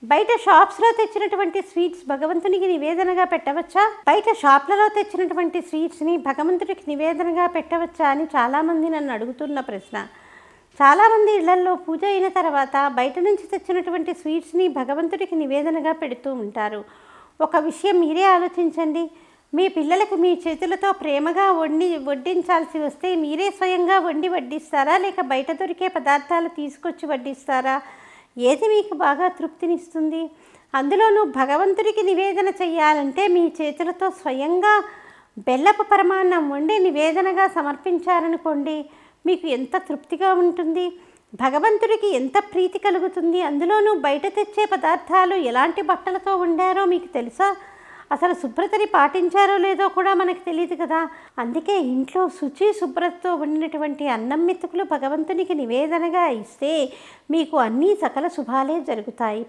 బయట షాప్స్లో తెచ్చినటువంటి స్వీట్స్ భగవంతునికి నివేదనగా పెట్టవచ్చా? బయట షాప్లలో తెచ్చినటువంటి స్వీట్స్ని భగవంతుడికి నివేదనగా పెట్టవచ్చా అని చాలామంది నన్ను అడుగుతున్న ప్రశ్న. చాలామంది ఇళ్లల్లో పూజ అయిన తర్వాత బయట నుంచి తెచ్చినటువంటి స్వీట్స్ని భగవంతుడికి నివేదనగా పెడుతూ ఉంటారు. ఒక విషయం మీరే ఆలోచించండి. మీ పిల్లలకు మీ చేతులతో ప్రేమగా వడ్డించాల్సి వస్తే మీరే స్వయంగా వండి వడ్డిస్తారా, లేక బయట దొరికే పదార్థాలు తీసుకొచ్చి వడ్డిస్తారా? ఏది మీకు బాగా తృప్తినిస్తుంది? అందులోనూ భగవంతుడికి నివేదన చెయ్యాలంటే మీ చేతులతో స్వయంగా బెల్లపు పరమాన్నం వండి నివేదనగా సమర్పించారనుకోండి, మీకు ఎంత తృప్తిగా ఉంటుంది, భగవంతుడికి ఎంత ప్రీతి కలుగుతుంది. అందులోనూ బయట తెచ్చే పదార్థాలు ఎలాంటి బట్టలతో వండారో మీకు తెలుసా? అసలు శుభ్రతని పాటించారో లేదో కూడా మనకు తెలియదు కదా. అందుకే ఇంట్లో శుచి శుభ్రతతో వండినటువంటి అన్నం మెతుకులు భగవంతునికి నివేదనగా ఇస్తే మీకు అన్నీ సకల శుభాలే జరుగుతాయి.